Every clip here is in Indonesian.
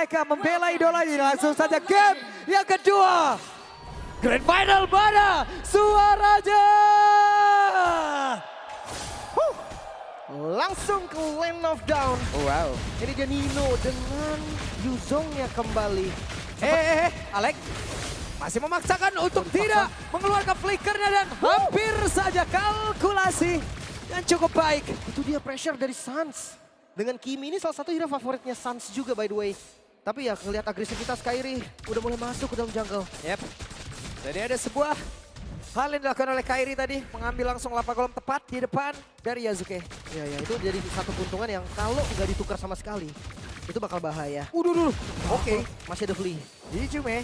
Mereka membela idolanya, langsung saja game yang kedua. Grand Final mana Suaraja. Langsung ke Land of Down. Wow. Ini dia Nino dengan Yuzongnya kembali. Alek masih memaksakan untuk tidak mengeluarkan flickernya dan hampir saja kalkulasi yang cukup baik. Itu dia pressure dari Suns. Dengan Kimi ini salah satu hero favoritnya Suns juga by the way. Tapi ya ngelihat agresivitas Kairi udah mulai masuk ke dalam jungle. Yep. Jadi ada sebuah hal yang dilakukan oleh Kairi tadi, mengambil langsung lava golem tepat di depan dari Yasuke. Ya itu jadi satu keuntungan yang kalau nggak ditukar sama sekali, itu bakal bahaya. Dulu. Oke. Masih ada Flea. Hijume.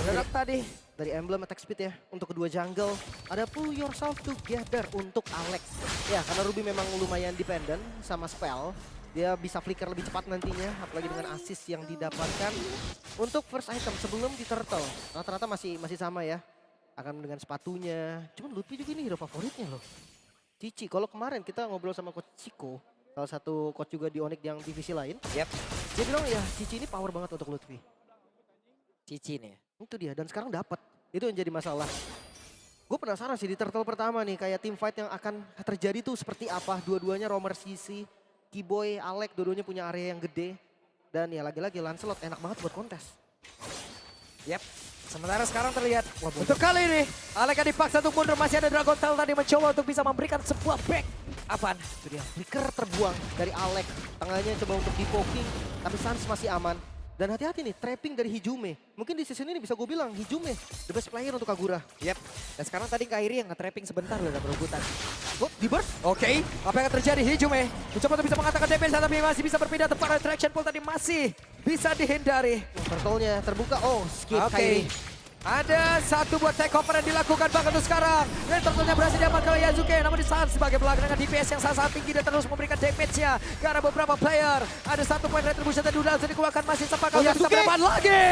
Bergerak tadi. Dari emblem attack speed ya, untuk kedua jungle. Ada pull yourself together untuk Alex. Ya, karena Ruby memang lumayan dependent sama spell. Dia bisa flicker lebih cepat nantinya, apalagi dengan assist yang didapatkan. Untuk first item sebelum di turtle, rata-rata masih sama ya. Akan dengan sepatunya. Cuman Lutfi juga ini hero favoritnya loh. Cici, kalau kemarin kita ngobrol sama Coach Chico, salah satu coach juga di Onyx yang divisi lain. Yep. Dia bilang ya Cici ini power banget untuk Lutfi. Cici nih. Itu dia, dan sekarang dapat. Itu yang jadi masalah. Gue penasaran sih di turtle pertama nih, kayak team fight yang akan terjadi tuh seperti apa. Dua-duanya roamer CC, Keyboy, Alek, dua-duanya punya area yang gede. Dan ya lagi-lagi Lancelot enak banget buat kontes. Yep. Sementara sekarang terlihat untuk kali ini Alek dipaksa untuk mundur, masih ada Dragon Tail tadi mencoba untuk bisa memberikan sebuah back. Apaan? Itu dia, flicker terbuang dari Alek. Tengahnya coba untuk di-poking, tapi Sans masih aman. Dan hati-hati nih, trapping dari Hijume. Mungkin di season ini bisa gue bilang, Hijume the best player untuk Kagura. Yep. Dan sekarang tadi Kairi yang nge-trapping sebentar loh dalam perebutan. Oh, di burst? Oke, apa yang akan terjadi? Hijume mencoba untuk bisa mengatakan damage tapi masih bisa berpindah tepat. Traction pull tadi masih bisa dihindari. Turtle-nya terbuka, oh skip Oke. Kairi. Ada satu buat takeover yang dilakukan bahkan untuk sekarang. Dan turtle-nya berhasil diamankan oleh Yasuke. Namun di saat sebagai pelanggan dengan DPS yang sangat tinggi dan terus memberikan damage-nya ke arah beberapa player. Ada satu poin retribution tadi udah langsung dikeluarkan, masih sempat kalau bisa berdepan lagi.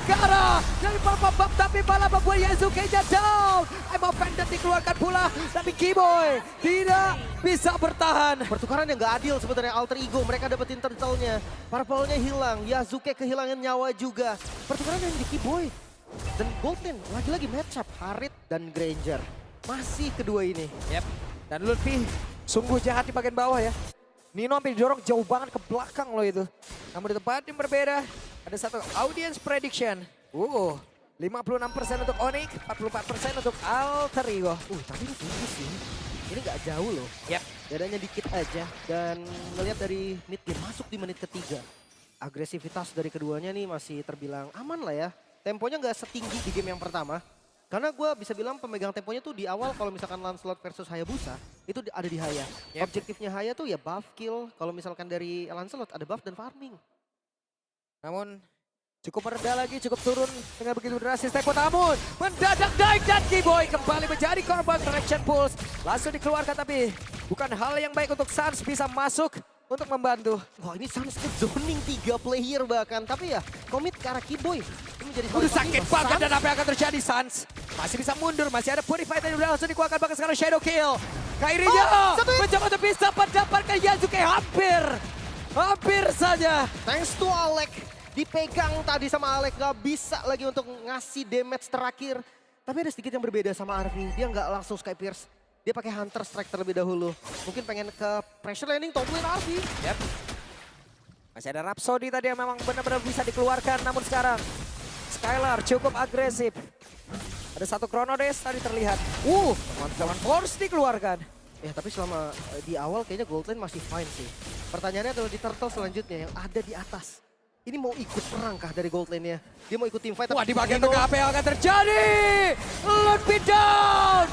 Ke arah dari Bab tapi malah membuat Yasuke-nya down. I'm offended dikeluarkan pula. Tapi Keyboy tidak bisa bertahan. Pertukaran yang gak adil sebenarnya alter ego. Mereka dapetin turtle-nya. Purple-nya hilang. Yasuke kehilangan nyawa juga. Pertukaran yang di Keyboy. Dan Goldman lagi-lagi matchup Harit dan Granger. Masih kedua ini. Yep. Dan Lutfi sungguh jahat di bagian bawah ya. Nino hampir didorong jauh banget ke belakang loh itu. Namun di tempat yang berbeda ada satu audience prediction. 56% untuk Onyx, 44% untuk Alter Ego. Tapi ini tinggi sih. Ini gak jauh loh. Yep. Bedanya dikit aja. Dan melihat dari mid game masuk di menit ketiga. Agresivitas dari keduanya nih masih terbilang aman lah ya. Temponya nggak setinggi di game yang pertama. Karena gue bisa bilang pemegang temponya tuh di awal kalau misalkan Lancelot versus Hayabusa, itu ada di Haya. Yep. Objektifnya Haya tuh ya buff kill, kalau misalkan dari Lancelot ada buff dan farming. Namun cukup merendah lagi, cukup turun dengan begitu drastis tempo. Namun mendadak dive dan Keyboy kembali menjadi korban traction pulse. Langsung dikeluarkan tapi bukan hal yang baik untuk Sans bisa masuk untuk membantu. Wah ini Sans zoning 3 player bahkan. Tapi ya komit ke arah Keyboy. Udah sakit banget dan apa yang akan terjadi Sans? Masih bisa mundur, masih ada Purify tadi udah langsung dikeluarkan bahkan sekarang Shadow Kill. Kairinya mencoba untuk bisa mendapatkan Yasuke hampir saja. Thanks to Alek, dipegang tadi sama Alek, gak bisa lagi untuk ngasih damage terakhir. Tapi ada sedikit yang berbeda sama Arvi, dia nggak langsung Sky Pierce. Dia pakai Hunter Strike terlebih dahulu. Mungkin pengen ke pressure landing top lane Arvi. Yep. Masih ada Rhapsody tadi yang memang benar-benar bisa dikeluarkan, namun sekarang Skylar cukup agresif. Ada satu Chrono Dash tadi terlihat. Teman-teman force dikeluarkan. Ya tapi selama di awal kayaknya Goldlane masih fine sih. Pertanyaannya adalah di turtle selanjutnya yang ada di atas. Ini mau ikut perang kah dari Goldlane-nya? Dia mau ikut team fight. Wah di bagian tengah apa yang akan terjadi? Lutfi down!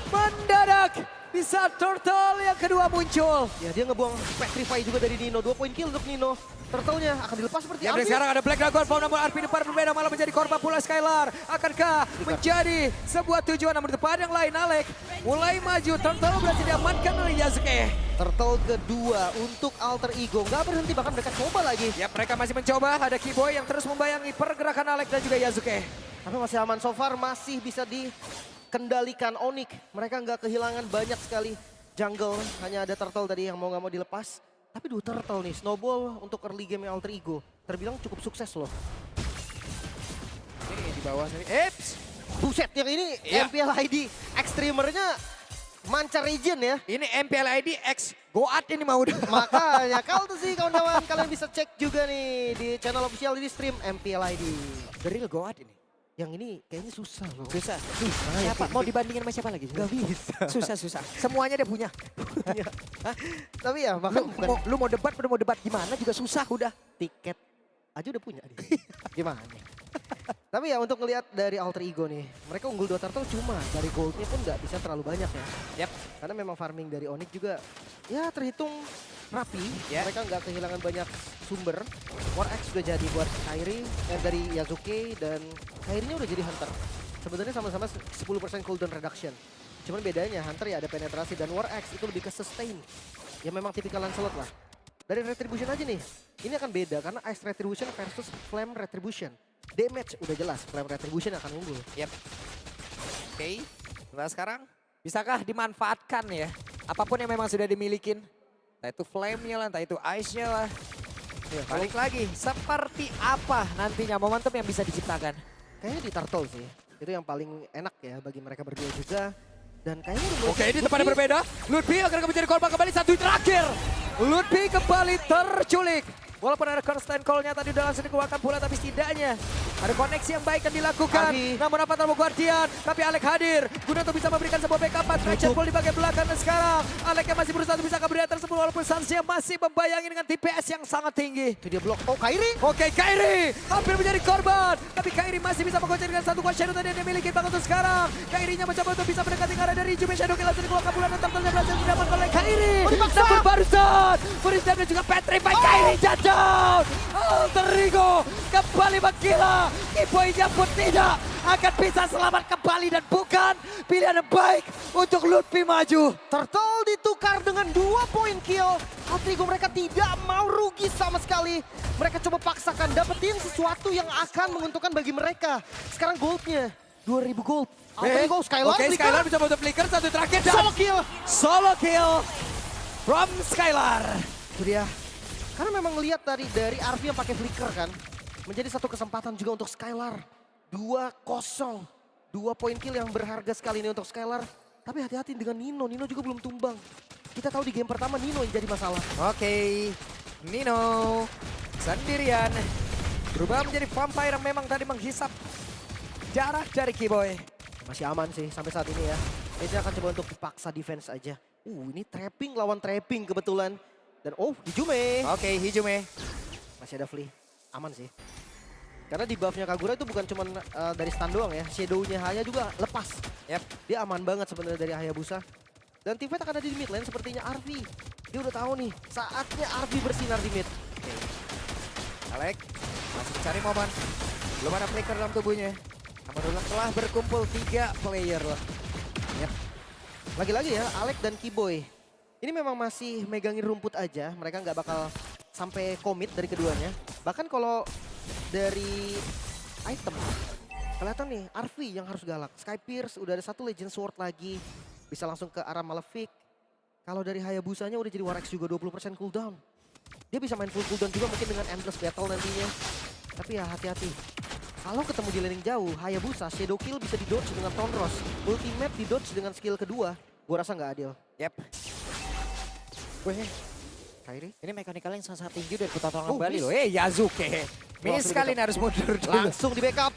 Mendadak di saat turtle yang kedua muncul. Ya dia ngebuang Petrify juga dari Nino. 2 poin kill untuk Nino. Turtle-nya akan dilepas seperti Ya, Arvi. sekarang ada Black Dragon Form, namun Arvi depan berbeda malah menjadi korban pula Skylar. Akankah menjadi sebuah tujuan, namun di depan yang lain Alek mulai maju. Turtle berhasil diamankan oleh Yasuke. Turtle kedua untuk Alter Ego. Nggak berhenti, bahkan mereka coba lagi. Ya mereka masih mencoba, ada Keyboy yang terus membayangi pergerakan Alek dan juga Yasuke. Tapi masih aman so far, masih bisa dikendalikan Onyx. Mereka nggak kehilangan banyak sekali jungle. Hanya ada Turtle tadi yang mau nggak mau dilepas. Tapi 2 turtle nih, snowball untuk early game Alter Ego. terbilang cukup sukses loh. Ini di bawah sini. Eps! Buset, yang ini Iya. MPL ID Extremernya mancar region ya. Ini MPL ID X Goat ini mau udah. Makanya kalau tuh sih kawan-kawan kalian bisa cek juga nih di channel official di stream MPL ID. The real Goat ini. Yang ini kayaknya susah loh. Susah. Susah ya. Siapa? Mau dibandingin sama siapa lagi? Gak bisa. Susah. Semuanya dia punya. Tapi ya bahkan bukan Lu mau debat gimana juga susah udah. tiket aja udah punya dia. Gimana? Tapi ya untuk ngelihat dari Alter Ego nih, mereka unggul 2 turtle cuma dari goldnya pun nggak bisa terlalu banyak ya. Yap. Karena memang farming dari Onyx juga ya terhitung rapi. Ya. Mereka nggak kehilangan banyak sumber. War X sudah jadi buat Kairi dari Yasuke dan Kairinya udah jadi Hunter. Sebenarnya sama-sama 10% cooldown reduction. Cuman bedanya Hunter ya ada penetrasi dan War X itu lebih ke sustain. Ya memang tipikal Lancelot lah. Dari Retribution aja nih, ini akan beda karena Ice Retribution versus Flame Retribution. Damage udah jelas, Flame Retribution akan unggul. Yap. Oke. Nah sekarang bisakah dimanfaatkan ya? Apapun yang memang sudah dimilikin. Entah itu flame-nya lah, entah itu ice-nya lah. Ya, Balik lagi, seperti apa nantinya momentum yang bisa diciptakan? kayaknya di Turtle sih, itu yang paling enak ya bagi mereka berdua juga. Dan kayaknya udah Oke, ini tempatnya berbeda. Lutfi akan menjadi korban kembali satu terakhir. Lutfi kembali terculik. Walaupun ada constant call-nya tadi udah langsung dikeluarkan pula, tapi setidaknya ada koneksi yang baik yang dilakukan. Abi. Namun apa tamu Guardian, tapi Alek hadir. Guna untuk bisa memberikan sebuah backup. Traction ball di bagian belakang dan sekarang Alek yang masih berusaha untuk bisa keberanian tersebut. Walaupun Sansnya masih membayangi dengan TPS yang sangat tinggi. Itu dia blok. Oh Kairi. Oke, Kairi hampir menjadi korban. Tapi Kairi masih bisa mengocer dengan satu kuat shadow tadi yang dimiliki Bang untuk sekarang. Kairinya mencoba untuk bisa mendekati arah dari Jume Shadow. Langsung dikeluarkan bulan dan turtle-nya berhasil didapat oleh Kairi. Oh, dipaksa. Namun barusan Furis dan juga Petrify Kairi jatuh. Alter Ego kembali menggila. Kipoinya pun tidak akan bisa selamat kembali dan bukan pilihan yang baik untuk Lutfi maju. Turtle ditukar dengan 2 point kill. Alter Ego mereka tidak mau rugi sama sekali. Mereka coba paksakan dapetin sesuatu yang akan menguntungkan bagi mereka. Sekarang goldnya 2000 gold. Alter Ego Skylar Oke, flicker. Skylar bisa untuk flicker satu terakhir dan Solo kill. solo kill from Skylar. Itu dia. Karena memang ngelihat dari RV yang pakai flicker kan. Menjadi satu kesempatan juga untuk Skylar. 2-0. 2 point kill yang berharga sekali ini untuk Skylar. Tapi hati-hati dengan Nino. Nino juga belum tumbang. Kita tahu di game pertama Nino yang jadi masalah. Oke, Nino sendirian berubah menjadi vampire yang memang tadi menghisap jarak dari Kiboy. Masih aman sih sampai saat ini ya. Dia akan coba untuk paksa defense aja. Ini trapping lawan trapping kebetulan. Dan Hijume. Oke, Hijume. Masih ada Flea. Aman sih. Karena di buffnya Kagura itu bukan cuma dari stun doang ya. Shadow-nya Haya juga lepas. Yap. Dia aman banget sebenarnya dari Hayabusa. Dan Tivet akan ada di mid lane sepertinya Arvi. Dia udah tahu nih saatnya Arvi bersinar di mid. Oke. Alek masih mencari momen. Belum ada flicker dalam tubuhnya. Namun telah berkumpul 3 player loh. Yap. Lagi-lagi ya Alek dan Kiboy. Ini memang masih megangin rumput aja. Mereka nggak bakal sampai komit dari keduanya. Bahkan kalau dari item, kelihatan nih Arvi yang harus galak. Sky Pierce udah ada 1 Legend Sword lagi. Bisa langsung ke arah Malefic. Kalau dari Hayabusanya udah jadi War X juga 20% cooldown. Dia bisa main full cooldown juga mungkin dengan Endless Battle nantinya. Tapi ya hati-hati. Kalau ketemu di laning jauh, Hayabusa, Shadow Kill bisa di-dodge dengan Tonros. Ultimate di-dodge dengan skill kedua. Gua rasa nggak adil. Yap. Weh, Kairi. Ini mekanikal yang sangat tinggi dari pertarungan Oh, Bali miss. loh. Yasuke. Miss Langsung kali ini harus mundur dulu. Langsung di backup.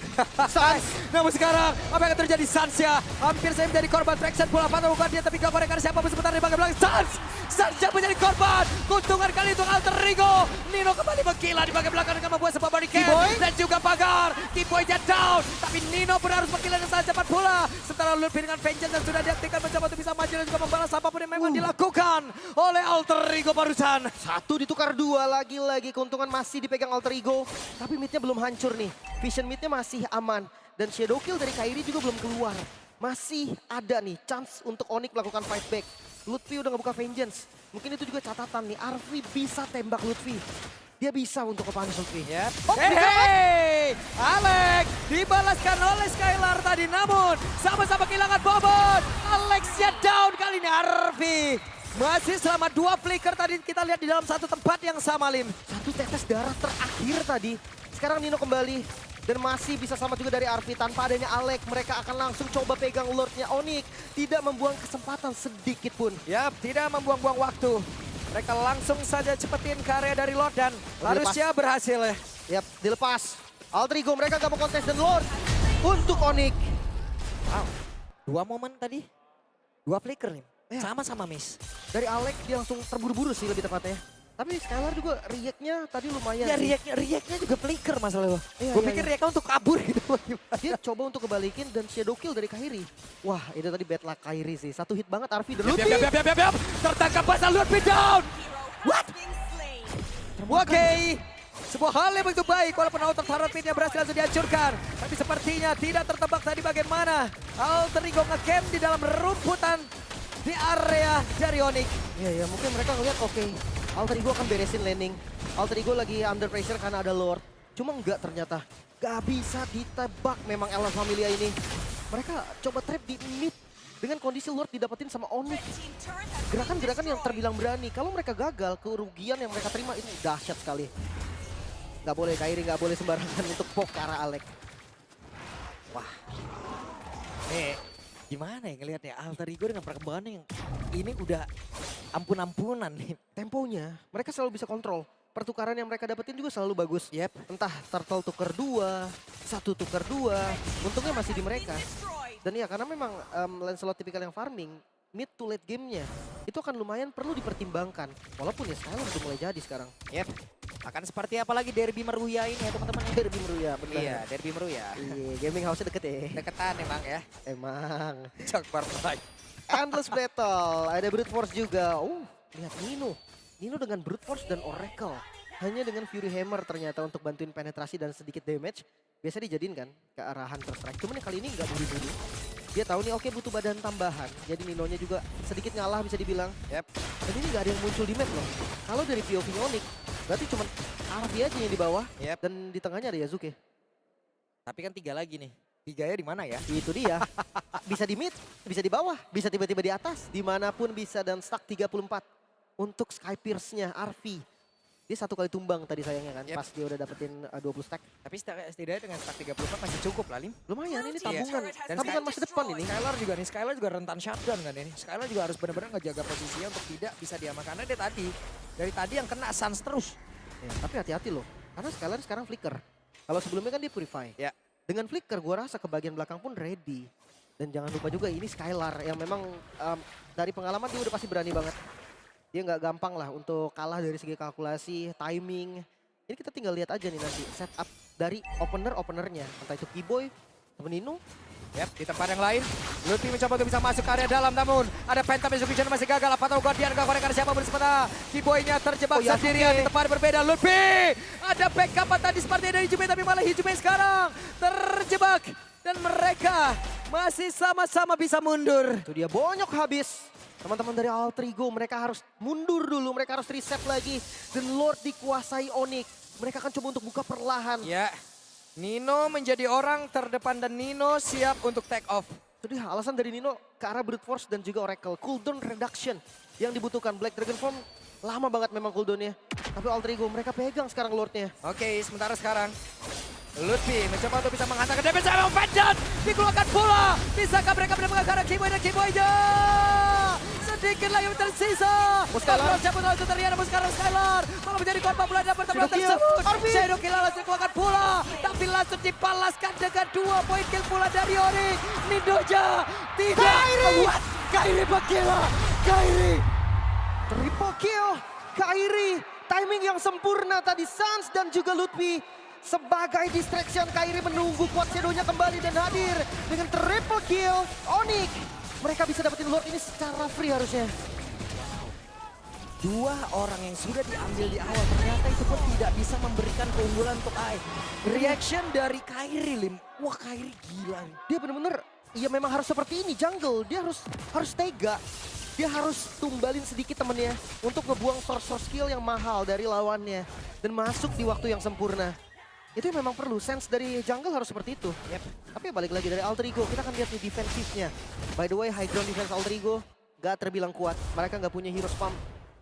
Sans. Namun sekarang apa yang terjadi? Sansya hampir saya menjadi korban traction bola panah bukan dia tapi gak mereka siapa pun sebentar di bagian belakang. Sansya menjadi korban. Keuntungan kali untuk Alter Ego. Nino kembali menggila di bagian belakang dengan membuat sebuah barricade Kiboy. dan juga pagar. Kiboy down. Tapi Nino pun harus menggila dengan sangat cepat pula. Setelah Lutfi dengan vengeance dan sudah diaktifkan mencoba untuk bisa maju dan juga membalas apapun yang memang dilakukan oleh Alter Ego barusan. 1 ditukar 2 lagi-lagi. Keuntungan masih dipegang Alter Ego. Tapi midnya belum hancur nih. Vision midnya masih aman. Dan Shadow Kill dari Kairi juga belum keluar. Masih ada nih chance untuk Onyx melakukan fight back. Lutfi udah ngebuka vengeance. Mungkin itu juga catatan nih. Arvi bisa tembak Lutfi. Dia bisa untuk nge-punish Lutfi. Ya. Oh, Hey, Alex dibalaskan oleh Skylar tadi namun sama-sama kehilangan bobot. Alexnya down kali ini Arvi. Masih selama 2 flicker tadi kita lihat di dalam satu tempat yang sama, Lim. Satu tetes darah terakhir tadi. Sekarang Nino kembali. Dan masih bisa selamat juga dari Arfi. Tanpa adanya Alek, mereka akan langsung coba pegang Lordnya Onyx. Tidak membuang kesempatan sedikit pun. Yap, tidak membuang-buang waktu. Mereka langsung saja cepetin karya dari Lord dan harusnya berhasil ya. Yap, dilepas. Altrigo mereka gak mau kontes dan Lord untuk Onyx. Wow, 2 momen tadi. 2 flicker, Lim. Ya. Sama-sama miss. Dari Alek dia langsung terburu-buru sih lebih tepatnya. Tapi Skylar juga react-nya tadi lumayan Ya sih. react-nya juga flicker masalahnya. Iya, Gue iya, pikir iya. react untuk kabur gitu. Dia coba untuk kebalikin dan shadow kill dari Kairi. Wah, itu tadi bad luck Kairi sih. Satu hit banget Arfi dan Lutfi. Yap. Tertangkap basah Lutfi down. What? Oke. Sebuah hal yang begitu baik walaupun outer turret mid-nya berhasil langsung dihancurkan. Tapi sepertinya tidak tertebak tadi bagaimana Alterigo nge-camp di dalam rumputan di area dari Onyx. Iya, mungkin mereka ngeliat oke. Alter Ego akan beresin landing. Alter Ego lagi under pressure karena ada Lord. Cuma enggak ternyata. Gak bisa ditebak memang Ella Familia ini. Mereka coba trap di mid. Dengan kondisi Lord didapetin sama Onyx. Gerakan-gerakan yang terbilang berani. Kalau mereka gagal, kerugian yang mereka terima itu dahsyat sekali. Gak boleh Kairi, gak boleh sembarangan untuk poke ke arah Alek. Wah. Gimana ya ngelihatnya Alterigo dengan perkembangan yang ini udah ampun-ampunan nih. Temponya, mereka selalu bisa kontrol. Pertukaran yang mereka dapetin juga selalu bagus. Yep. Entah turtle tuker 2, 1 tuker 2. Untungnya masih di mereka. Dan ya karena memang Lancelot tipikal yang farming, mid to late gamenya itu akan lumayan perlu dipertimbangkan. Walaupun ya Skylar udah mulai jadi sekarang. Yep. Akan seperti apa lagi derby Meruya ini ya teman-teman. Derby Meruya, benar. Iya, derby Meruya. Iya, gaming house-nya deket ya. Deketan emang ya. Emang. Cakbar lagi. Endless Battle, ada Brute Force juga. Lihat Nino. Nino dengan Brute Force dan Oracle. Hanya dengan Fury Hammer ternyata untuk bantuin penetrasi dan sedikit damage. Biasa dijadiin kan ke arah Hunter Strike. Cuman kali ini nggak buru-buru. Dia tahu nih oke butuh badan tambahan. Jadi Ninonya juga sedikit ngalah bisa dibilang. Yep. Dan ini nggak ada yang muncul di map loh. Kalau dari POV Onyx, berarti cuma Arfi aja yang di bawah. Yep. Dan di tengahnya ada Yasuke. Tapi kan 3 lagi nih. 3-nya di mana ya? Itu dia. Bisa di mid, bisa di bawah, bisa tiba-tiba di atas. Dimanapun bisa dan stack 34. Untuk Sky Pierce-nya Arfi. Dia 1 kali tumbang tadi sayangnya kan. Yep. Pas dia udah dapetin 20 stack. Tapi setidaknya dengan stack 34 masih cukup lah, Lim. Lumayan ini Iya. tabungan. Dan Tabungan masa depan ini. Skylar juga rentan shutdown kan ini. Skylar juga harus benar-benar ngejaga posisinya untuk tidak bisa diamankan. Karena dia dari tadi yang kena Suns terus. Ya, tapi hati-hati loh. Karena Skylar sekarang flicker. Kalau sebelumnya kan dia purify. Ya. Dengan flicker gua rasa ke bagian belakang pun ready. Dan jangan lupa juga ini Skylar yang memang dari pengalaman dia udah pasti berani banget. Dia nggak gampang lah untuk kalah dari segi kalkulasi, timing. Ini kita tinggal lihat aja nih nanti setup dari openernya. Entah itu Keyboy, atau Nino. Yap, di tempat yang lain. Lutfi mencoba untuk bisa masuk ke area dalam namun ada Phantom Execution masih gagal. Apa tahu Guardian gak korek siapa bersepeda. Keyboy-nya terjebak Yasuke. sendirian di tempat berbeda. Lutfi ada backup tadi sepertinya dari Hijume tapi malah Hijume sekarang terjebak. Dan mereka masih sama-sama bisa mundur. Itu dia bonyok habis. Teman-teman dari Altrigo mereka harus mundur dulu, mereka harus reset lagi. Dan Lord dikuasai Onyx. Mereka akan coba untuk buka perlahan. Ya, Nino menjadi orang terdepan dan Nino siap untuk take off. Itu dia alasan dari Nino ke arah Brute Force dan juga Oracle. Cooldown reduction yang dibutuhkan. Black Dragon Form lama banget memang cooldownnya. Tapi Altrigo mereka pegang sekarang Lordnya. Oke, sementara sekarang Lutfi mencoba untuk bisa menghantarkan damage sama Vendant. Dikeluarkan pula. Bisakah mereka mendapatkan ke arah Keyboy dan Keyboy-nya? Sedikit lagi yang tersisa. Skylar. Cabut langsung terlihat namun sekarang Skylar malah menjadi korban bola dan pertempuran Shadow kill. tersebut. Arfi. Shadow kill langsung dikeluarkan pula. Tapi langsung dibalaskan dengan 2 poin kill pula dari Onyx. Nindoja tidak. Kairi. What? Kairi Bakila. Kairi. Triple kill. Kairi. Timing yang sempurna tadi Suns dan juga Lutfi. Sebagai distraction Kairi menunggu quad shadow-nya kembali dan hadir. Dengan triple kill Onyx. Mereka bisa dapetin Lord ini secara free harusnya. 2 orang yang sudah diambil di awal ternyata itu pun tidak bisa memberikan keunggulan untuk AE. Reaction dari Kairi, Lim. Wah, Kairi gila. Dia bener-bener ya memang harus seperti ini jungle. Dia harus tega. Dia harus tumbalin sedikit temennya untuk ngebuang source skill yang mahal dari lawannya. Dan masuk di waktu yang sempurna. Itu yang memang perlu, sense dari jungle harus seperti itu. Yep. Tapi ya balik lagi dari Alterigo, kita akan lihat nih defensifnya. By the way, high ground defense Alterigo Gak terbilang kuat. Mereka nggak punya hero spam.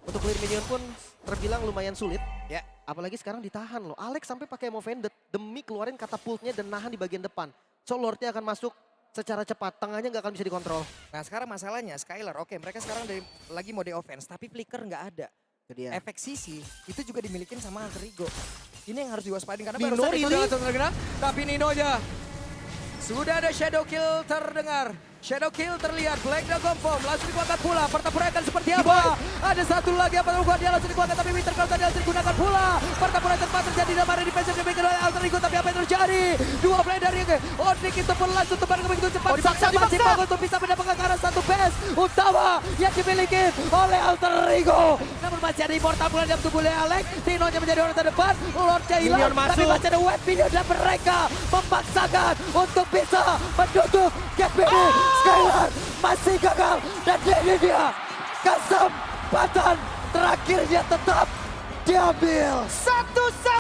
Untuk clear minion pun terbilang lumayan sulit. Ya. Apalagi sekarang ditahan loh. Alex sampai pakai Move Ended demi keluarin katapultnya dan nahan di bagian depan. So Lordnya akan masuk secara cepat. Tengahnya nggak akan bisa dikontrol. Nah sekarang masalahnya Skylar, oke mereka sekarang lagi mode offense, tapi flicker nggak ada. Itu dia. Efek sisi itu juga dimiliki sama Alter Ego. Ini yang harus diwaspadin karena Nino barusan itu really? langsung terkena. Tapi Ninonya sudah ada Shadow Kill terdengar. Shadow Kill terlihat, Black Dragon Form langsung dikuatkan pula. Pertempuran akan seperti apa? Ada satu lagi apa yang dia langsung dikuatkan, tapi Winter Cloud tadi langsung digunakan pula. Pertempuran tempat terjadi dalam area defensive diberikan oleh Alter Ego, tapi apa yang terjadi? Dua player dari Onyx itu pun langsung tebar ke begitu cepat. Dipaksa. Masih bagus untuk bisa mendapatkan ke arah satu base utama yang dimiliki oleh Alter Ego. Namun masih ada immortal pula dalam tubuh oleh Alex. Tinonya menjadi orang terdepan, Lordnya hilang, Minion tapi masuk. masih ada wet minion dan mereka memaksakan untuk bisa menutup gap ini. Skylar masih gagal dan ini dia kesempatan terakhirnya tetap diambil. 1-1.